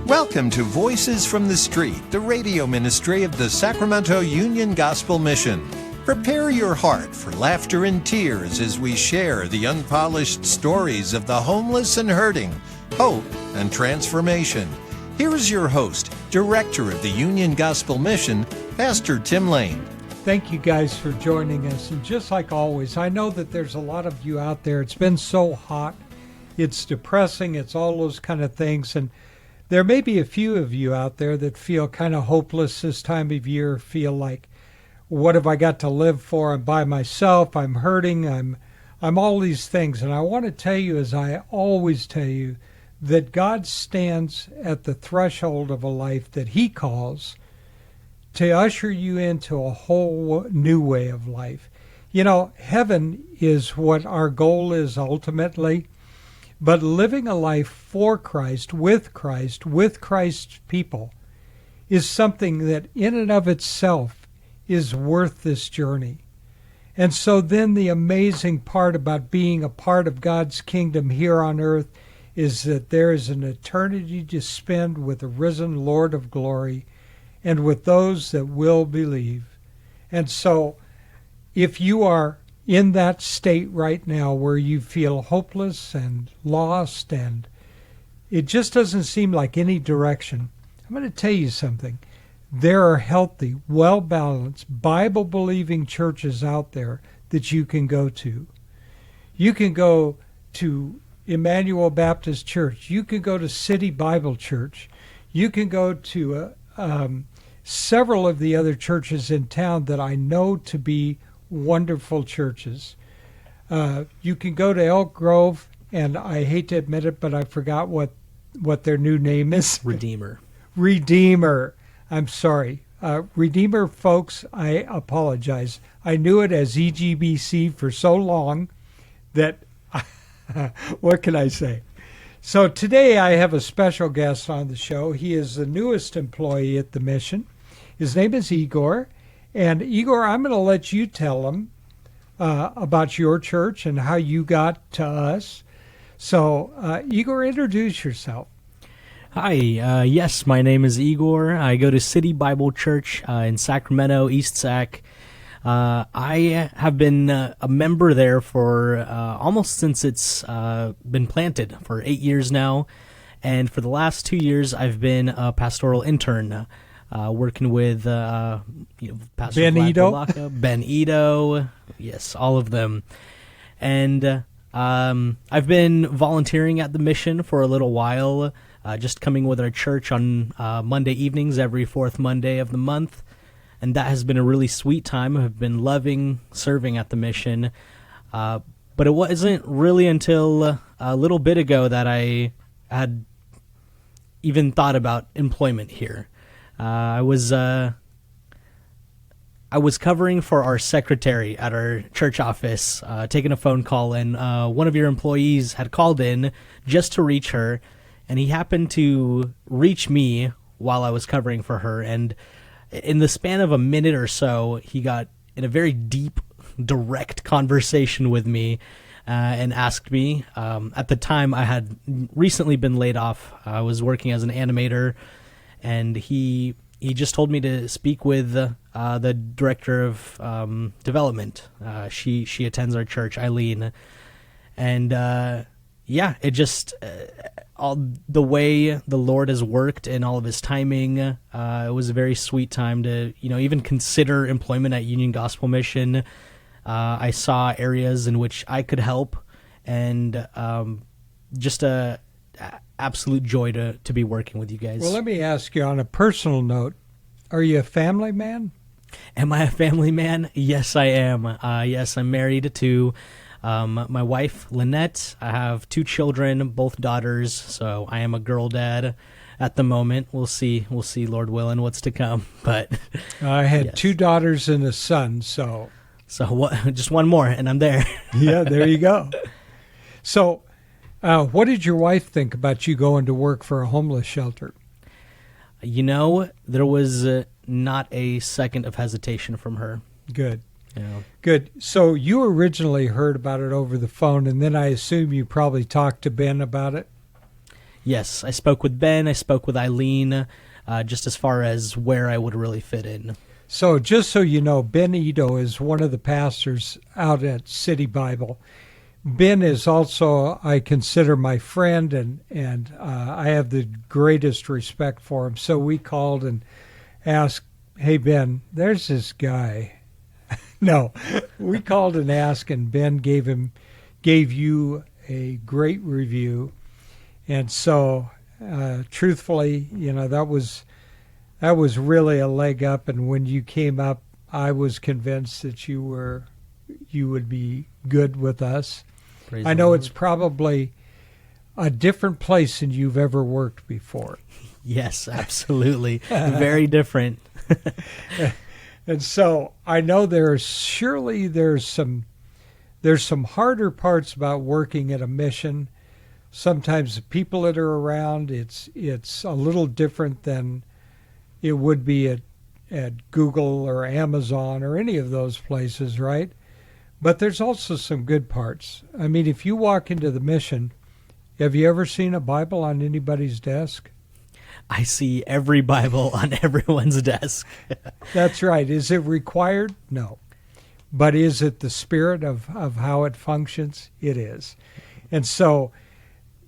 Welcome to Voices from the Street, the radio ministry of the Sacramento Union Gospel Mission. Prepare your heart for laughter and tears as we share the unpolished stories of the homeless and hurting, hope and transformation. Here's your host, Director of the Union Gospel Mission, Pastor Tim Lane. Thank you guys for joining us. And just like always, I know that there's a lot of you out there. It's been so hot. It's depressing. It's all those kind of things. And there may be a few of you out there that feel kind of hopeless this time of year, feel like, what have I got to live for? I'm by myself. I'm hurting. I'm all these things. And I want to tell you, as I always tell you, that God stands at the threshold of a life that He calls to usher you into a whole new way of life. You know, heaven is what our goal is ultimately. But living a life for Christ, with Christ's people, is something that in and of itself is worth this journey. And so then the amazing part about being a part of God's kingdom here on earth is that there is an eternity to spend with the risen Lord of glory and with those that will believe. And so if you are in that state right now where you feel hopeless and lost and it just doesn't seem like any direction, I'm going to tell you something. There are healthy, well-balanced, Bible-believing churches out there that you can go to. You can go to Emmanuel Baptist Church. You can go to City Bible Church. You can go to several of the other churches in town that I know to be wonderful churches. You can go to Elk Grove, and I hate to admit it, but I forgot what their new name is. Redeemer. I'm sorry. Redeemer, folks, I apologize. I knew it as EGBC for so long that, what can I say? So today I have a special guest on the show. He is the newest employee at the mission. His name is Igor. And Igor, I'm going to let you tell them about your church and how you got to us. So, Igor, introduce yourself. Hi, yes, my name is Igor. I go to City Bible Church in Sacramento, East Sac. I have been a member there for almost since it's been planted, for 8 years now. And for the last 2 years, I've been a pastoral intern. Working with Pastor Ben Ito, yes, all of them. And I've been volunteering at the mission for a little while, just coming with our church on Monday evenings, every fourth Monday of the month. And that has been a really sweet time. I've been loving serving at the mission. But it wasn't really until a little bit ago that I had even thought about employment here. I was covering for our secretary at our church office, taking a phone call, and one of your employees had called in just to reach her, and he happened to reach me while I was covering for her, and in the span of a minute or so, he got in a very deep, direct conversation with me and asked me. At the time, I had recently been laid off. I was working as an animator, and he just told me to speak with the director of development. She attends our church, Eileen, and it just all the way the Lord has worked and all of His timing. It was a very sweet time to even consider employment at Union Gospel Mission. I saw areas in which I could help, and just a absolute joy to be working with you guys. Well, let me ask you on a personal note, are you a family man? Am I a family man? Yes, I am. Yes, I'm married to my wife, Lynette. I have 2 children, both daughters, so I am a girl dad at the moment. We'll see, Lord willing, what's to come. But I had 2 daughters and a son, so what? Just one more, and I'm there. Yeah, there you go. So, what did your wife think about you going to work for a homeless shelter? There was not a second of hesitation from her. Good. Yeah. Good. So you originally heard about it over the phone, and then I assume you probably talked to Ben about it? Yes, I spoke with Ben, I spoke with Eileen, just as far as where I would really fit in. So just so you know, Ben Ito is one of the pastors out at City Bible. Ben is also, I consider, my friend, and I have the greatest respect for him. So we called and asked, hey, Ben, there's this guy. No, we called and asked, and Ben gave you a great review. And so, truthfully, that was really a leg up. And when you came up, I was convinced that you would be good with us. Praise I the know Lord. it's probably a different place than you've ever worked before. Yes, absolutely. Very different. And so I know there's some harder parts about working at a mission. Sometimes the people that are around, it's a little different than it would be at Google or Amazon or any of those places, right? But there's also some good parts. I mean, if you walk into the mission, have you ever seen a Bible on anybody's desk? I see every Bible on everyone's desk. That's right. Is it required? No. But is it the spirit of how it functions? It is. And so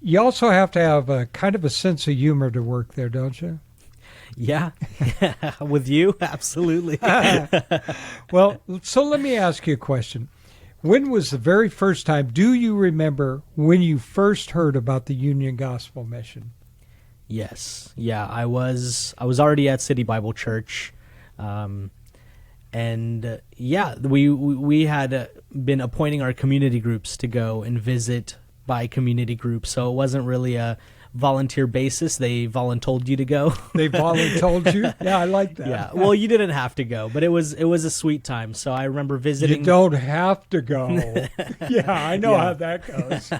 you also have to have a kind of a sense of humor to work there, don't you? Yeah, with you, absolutely. Well, so let me ask you a question. When was the very first time, do you remember when you first heard about the Union Gospel Mission? Yes, yeah, I was already at City Bible Church, and we had been appointing our community groups to go and visit by community group, so it wasn't really a volunteer basis. They voluntold you to go. They voluntold you? Yeah, I like that. Yeah, well, you didn't have to go, but it was a sweet time. So I remember visiting. You don't have to go. Yeah, I know how that goes.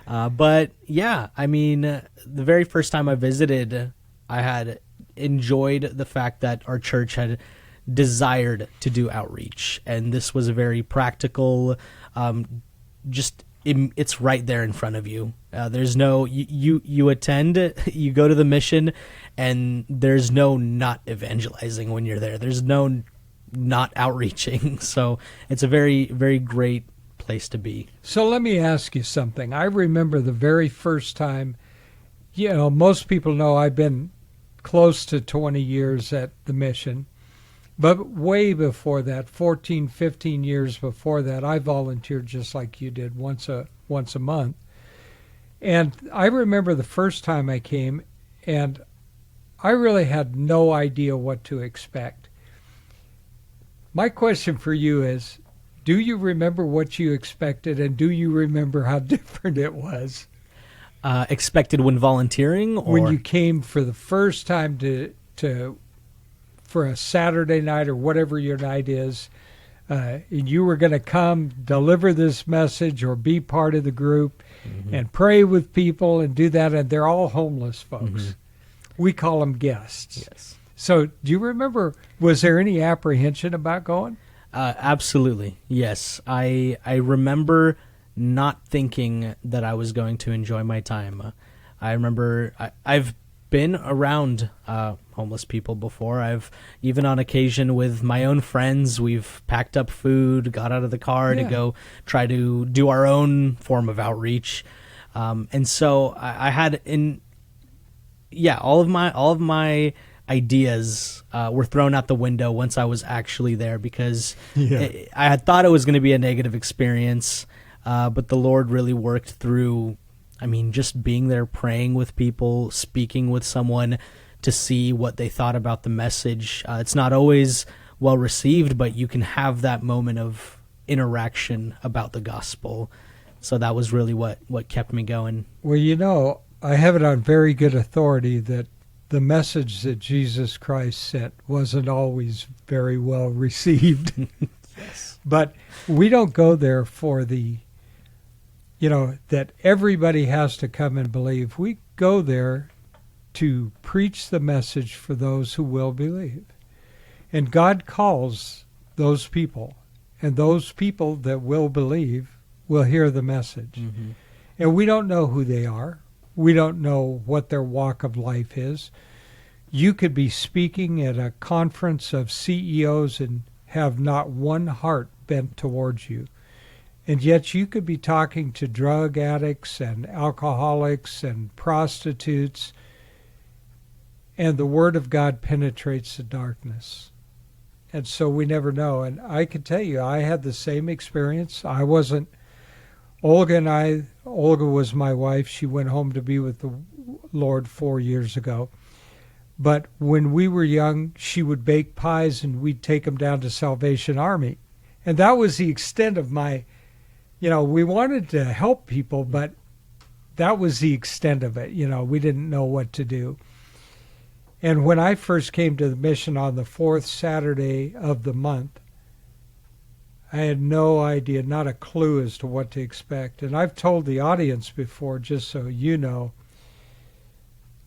But yeah, I mean, the very first time I visited, I had enjoyed the fact that our church had desired to do outreach, and this was a very practical, it's right there in front of you. There's no, you attend, you go to the mission, and there's no not evangelizing when you're there. There's no not outreaching. So it's a very, very great place to be. So let me ask you something. I remember the very first time, most people know I've been close to 20 years at the mission. But way before that, 14, 15 years before that, I volunteered just like you did once a month. And I remember the first time I came, and I really had no idea what to expect. My question for you is, do you remember what you expected, and do you remember how different it was? Expected when volunteering? Or when you came for the first time for a Saturday night or whatever your night is, and you were going to come deliver this message or be part of the group and pray with people and do that, and they're all homeless folks. We call them guests. Yes. So do you remember, was there any apprehension about going? Absolutely, yes. I remember not thinking that I was going to enjoy my time. I remember I've been around homeless people before. I've even on occasion with my own friends, we've packed up food, got out of the car to go try to do our own form of outreach. And so I had all of my ideas were thrown out the window once I was actually there, because I had thought it was going to be a negative experience, but the Lord really worked through, just being there, praying with people, speaking with someone to see what they thought about the message. It's not always well received, but you can have that moment of interaction about the gospel. So that was really what kept me going. Well, I have it on very good authority that the message that Jesus Christ sent wasn't always very well received. Yes. But we don't go there for that everybody has to come and believe. We go there to preach the message for those who will believe. And God calls those people, and those people that will believe will hear the message. And we don't know who they are. We don't know what their walk of life is. You could be speaking at a conference of CEOs and have not one heart bent towards you. And yet you could be talking to drug addicts and alcoholics and prostitutes, and the Word of God penetrates the darkness. And so we never know. And I can tell you, I had the same experience. I wasn't, Olga was my wife. She went home to be with the Lord 4 years ago. But when we were young, she would bake pies and we'd take them down to Salvation Army. And that was the extent of my, we wanted to help people, but that was the extent of it. We didn't know what to do. And when I first came to the mission on the 4th Saturday of the month, I had no idea, not a clue as to what to expect. And I've told the audience before, just so you know,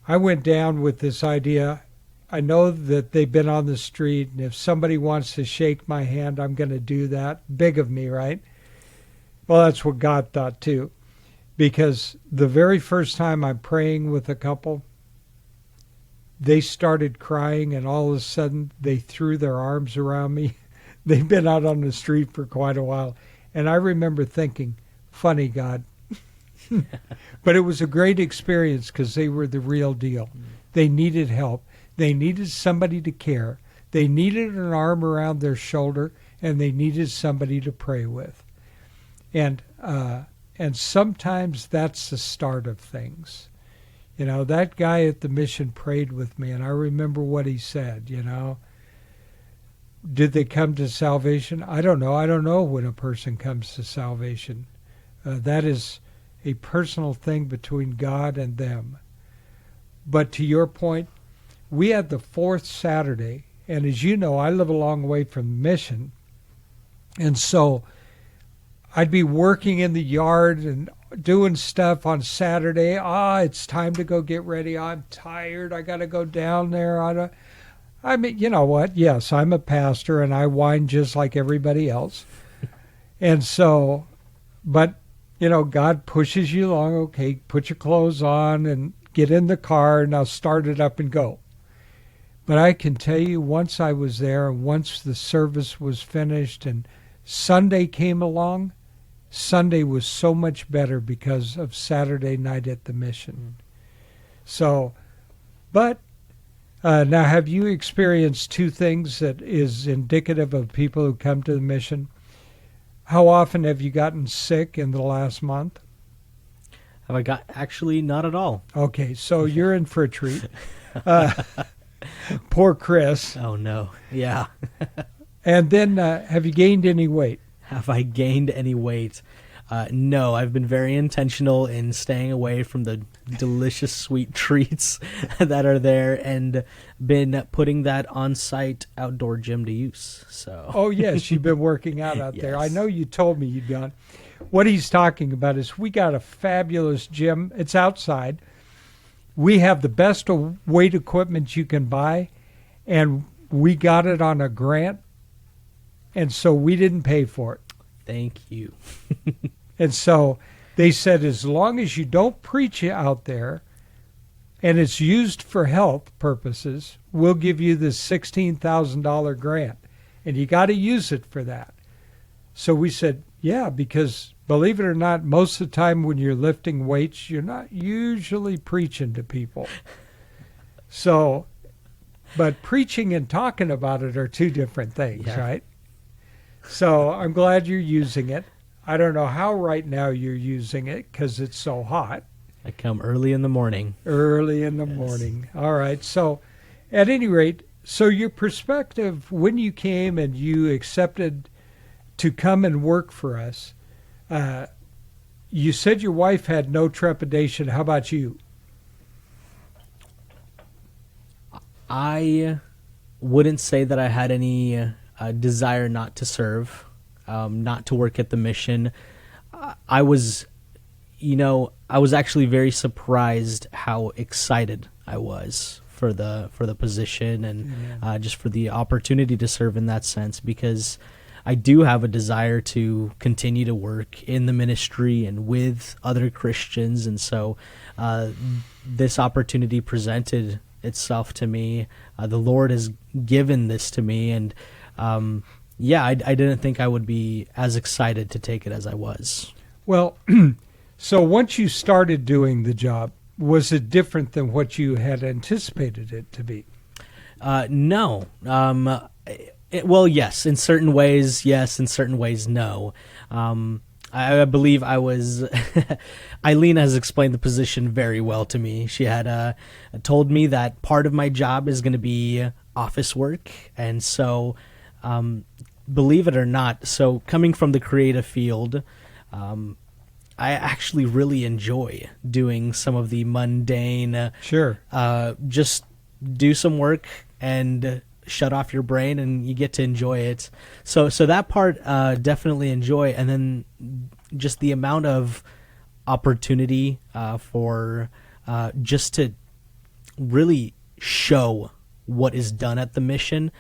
I went down with this idea. I know that they've been on the street, and if somebody wants to shake my hand, I'm going to do that. Big of me, right? Well, that's what God thought too. Because the very first time I'm praying with a couple, they started crying, and all of a sudden they threw their arms around me. They've been out on the street for quite a while. And I remember thinking, funny, God. But it was a great experience because they were the real deal. They needed help. They needed somebody to care. They needed an arm around their shoulder, and they needed somebody to pray with. And sometimes that's the start of things. That guy at the mission prayed with me, and I remember what he said, Did they come to salvation? I don't know. I don't know when a person comes to salvation. That is a personal thing between God and them. But to your point, we had the 4th Saturday, and as you know, I live a long way from the mission, and so I'd be working in the yard and doing stuff on Saturday. It's time to go get ready. I'm tired. I got to go down there. I mean, you know what? Yes, I'm a pastor, and I whine just like everybody else. And so, but, God pushes you along. Okay, put your clothes on and get in the car, and I'll start it up and go. But I can tell you, once I was there, and once the service was finished, and Sunday came along, Sunday was so much better because of Saturday night at the mission. So, but now have you experienced two things that is indicative of people who come to the mission? How often have you gotten sick in the last month? Have I got? Actually, not at all. Okay, so you're in for a treat. Poor Chris. Oh, no. Yeah. And then have you gained any weight? Have I gained any weight? No, I've been very intentional in staying away from the delicious sweet treats that are there and been putting that on-site outdoor gym to use. So. Oh, yes, you've been working out Yes. there. I know you told me you'd gone. What he's talking about is we got a fabulous gym. It's outside. We have the best weight equipment you can buy, and we got it on a grant, and so we didn't pay for it. Thank you. And so they said, as long as you don't preach it out there and it's used for health purposes, we'll give you this $16,000 grant. And you got to use it for that. So we said, yeah, because believe it or not, most of the time when you're lifting weights, you're not usually preaching to people. So, but preaching and talking about it are two different things, Yeah. right? So I'm glad you're using it. I don't know how right now you're using it because it's so hot. I come early in the morning. Early in the morning. All right. So at any rate, so your perspective when you came and you accepted to come and work for us, you said your wife had no trepidation. How about you? I wouldn't say that I had any desire not to serve, not to work at the mission. I was actually very surprised how excited I was for the position and just for the opportunity to serve in that sense, because I do have a desire to continue to work in the ministry and with other Christians. And so this opportunity presented itself to me. The Lord has given this to me. And I didn't think I would be as excited to take it as I was. Well, so once you started doing the job, was it different than what you had anticipated it to be? No. Well, yes. In certain ways, yes. In certain ways, no. I believe I was... Eileen has explained the position very well to me. She had told me that part of my job is going to be office work. And so, believe it or not, so coming from the creative field... I actually really enjoy doing some of the mundane, just do some work and shut off your brain and you get to enjoy it. So that part, definitely enjoy. And then just the amount of opportunity, for, just to really show what is done at the mission.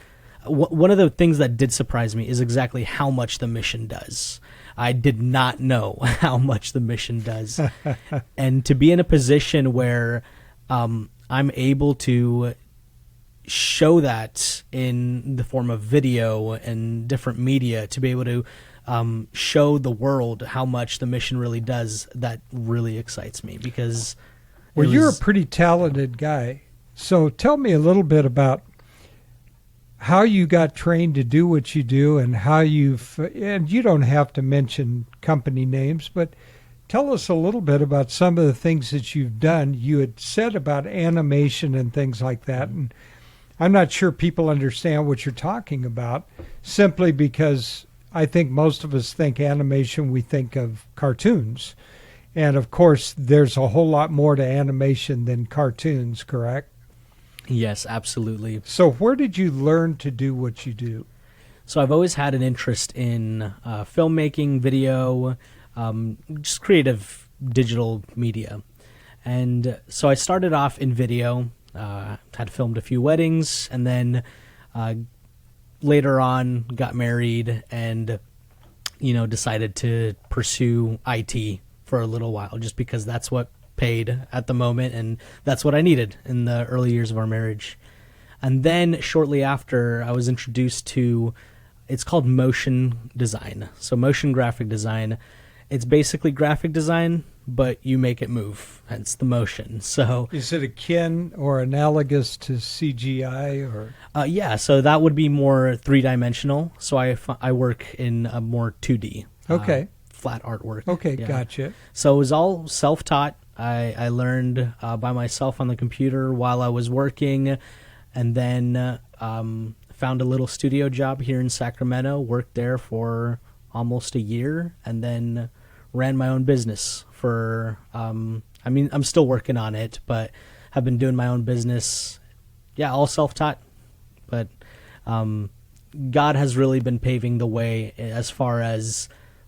One of the things that did surprise me is exactly how much the mission does. I did not know how much the mission does. And to be in a position where I'm able to show that in the form of video and different media, to be able to show the world how much the mission really does, that really excites me because... Well, you're a pretty talented guy. So tell me a little bit about how you got trained to do what you do and how and you don't have to mention company names, but tell us a little bit about some of the things that you've done. You had said about animation and things like that, and I'm not sure people understand what you're talking about, simply because I think most of us think animation, we think of cartoons. And of course, there's a whole lot more to animation than cartoons, correct? Yes, absolutely. So where did you learn to do what you do? So I've always had an interest in filmmaking, video, just creative digital media. And so I started off in video, had filmed a few weddings, and then later on got married and, decided to pursue IT for a little while just because that's what paid at the moment, and that's what I needed in the early years of our marriage. And then shortly after, I was introduced to, it's called motion design. So motion graphic design, it's basically graphic design, but you make it move, hence the motion. So is it akin or analogous to CGI or? Yeah, so that would be more three-dimensional. So I work in a more 2D. Okay. Flat artwork. Okay, yeah. Gotcha. So it was all self-taught. I learned by myself on the computer while I was working, and then found a little studio job here in Sacramento, worked there for almost a year, and then ran my own business for, I'm still working on it, but have been doing my own business, all self-taught. But God has really been paving the way as far as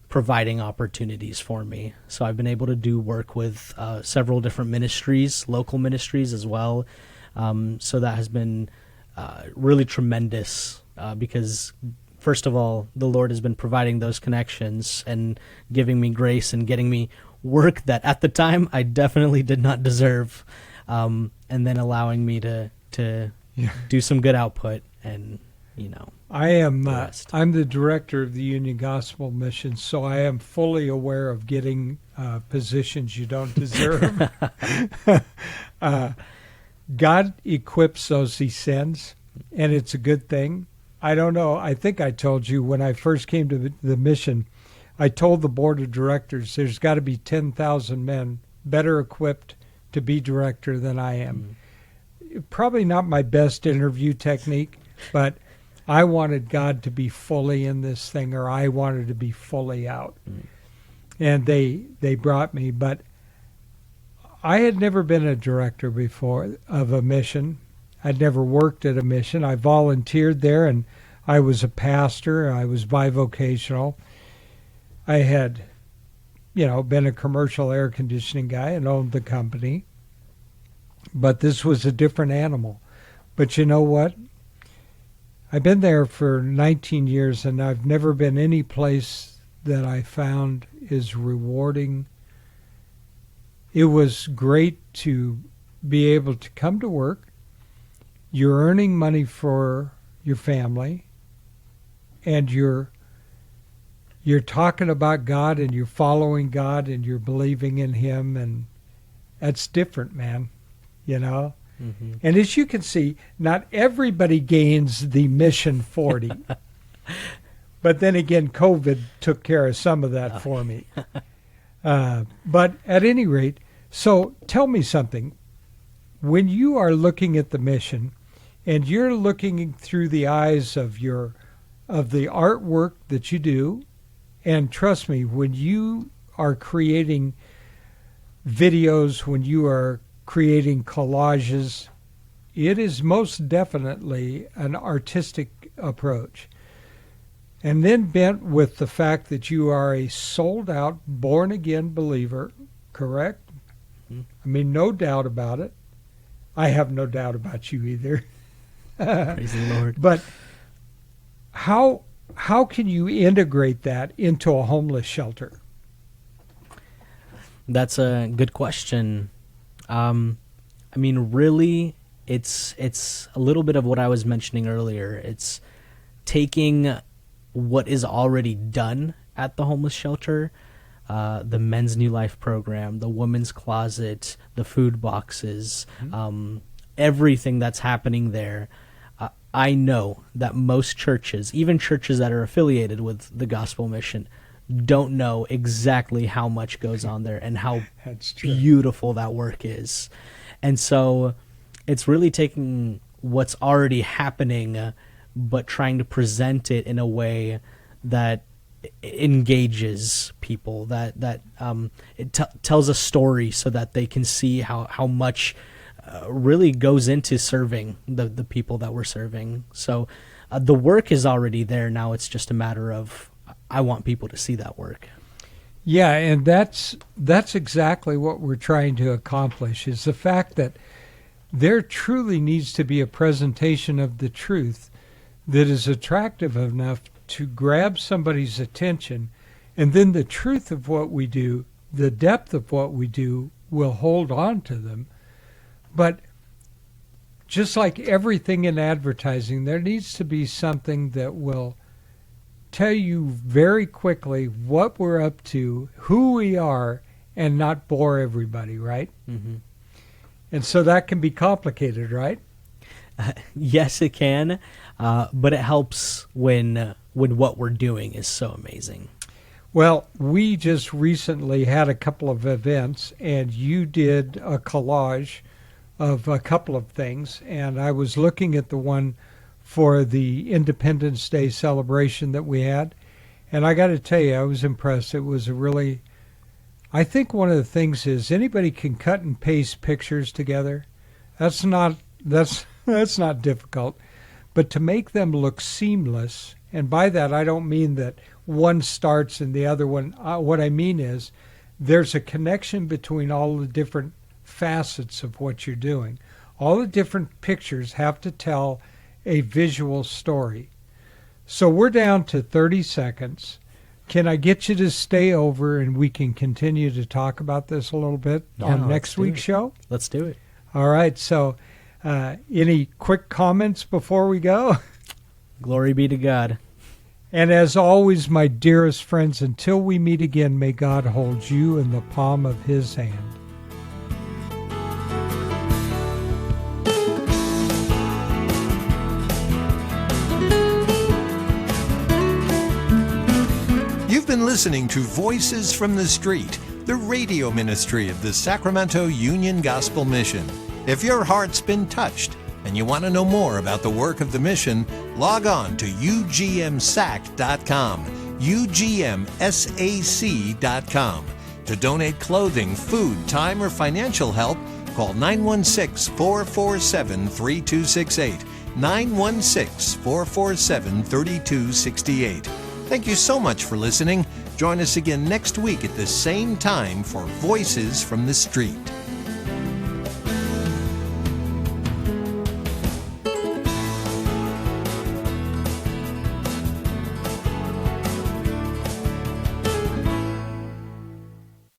providing opportunities for me. So I've been able to do work with several different ministries, local ministries as well. So that has been really tremendous because, first of all, the Lord has been providing those connections and giving me grace and getting me work that at the time I definitely did not deserve, and then allowing me to do some good output and, I'm the director of the Union Gospel Mission, so I am fully aware of getting positions you don't deserve. God equips those he sends, and it's a good thing. I don't know. I think I told you when I first came to the mission, I told the board of directors there's got to be 10,000 men better equipped to be director than I am. Probably not my best interview technique, but I wanted God to be fully in this thing, or I wanted to be fully out. And they brought me, but I had never been a director before of a mission. I'd never worked at a mission. I volunteered there, and I was a pastor. I was bivocational. I had, been a commercial air conditioning guy and owned the company. But this was a different animal. But you know what? I've been there for 19 years, and I've never been any place that I found is rewarding. It was great to be able to come to work. You're earning money for your family, and you're talking about God, and you're following God, and you're believing in Him, and that's different, man, you know? Mm-hmm. And as you can see, not everybody gains the Mission 40. But then again, COVID took care of some of that for me. But at any rate, so tell me something. When you are looking at the mission and you're looking through the eyes of the artwork that you do, and trust me, when you are creating videos, when you are creating collages, it is most definitely an artistic approach. And then bent with the fact that you are a sold-out, born-again believer, correct? Mm-hmm. I mean, no doubt about it. I have no doubt about you either. Praise the Lord. But how can you integrate that into a homeless shelter? That's a good question. I mean, really, it's a little bit of what I was mentioning earlier. It's taking what is already done at the homeless shelter, the Men's New Life program, the Women's Closet, the food boxes, everything that's happening there. I know that most churches, even churches that are affiliated with the gospel mission, don't know exactly how much goes on there and how beautiful that work is. And so it's really taking what's already happening, but trying to present it in a way that engages people, that tells a story so that they can see how much really goes into serving the people that we're serving. So the work is already there. Now it's just a matter of, I want people to see that work. Yeah, and that's exactly what we're trying to accomplish, is the fact that there truly needs to be a presentation of the truth that is attractive enough to grab somebody's attention, and then the truth of what we do, the depth of what we do, will hold on to them. But just like everything in advertising, there needs to be something that will tell you very quickly what we're up to, who we are, and not bore everybody, right? Mm-hmm. And so that can be complicated, right? Yes, it can, but it helps when what we're doing is so amazing. Well, we just recently had a couple of events, and you did a collage of a couple of things, and I was looking at the one for the Independence Day celebration that we had, and I got to tell you, I was impressed. It was a really, I think one of the things is anybody can cut and paste pictures together. That's not difficult, but to make them look seamless, and by that I don't mean that one starts and the other one. What I mean is there's a connection between all the different facets of what you're doing. All the different pictures have to tell a visual story. So we're down to 30 seconds. Can I get you to stay over and we can continue to talk about this a little bit on next week's show? Let's do it. All right. So any quick comments before we go? Glory be to God. And as always, my dearest friends, until we meet again, may God hold you in the palm of His hand. You've been listening to Voices from the Street, the radio ministry of the Sacramento Union Gospel Mission. If your heart's been touched and you want to know more about the work of the mission, log on to ugmsac.com, ugmsac.com. To donate clothing, food, time, or financial help, call 916-447-3268, 916-447-3268. Thank you so much for listening. Join us again next week at the same time for Voices from the Street.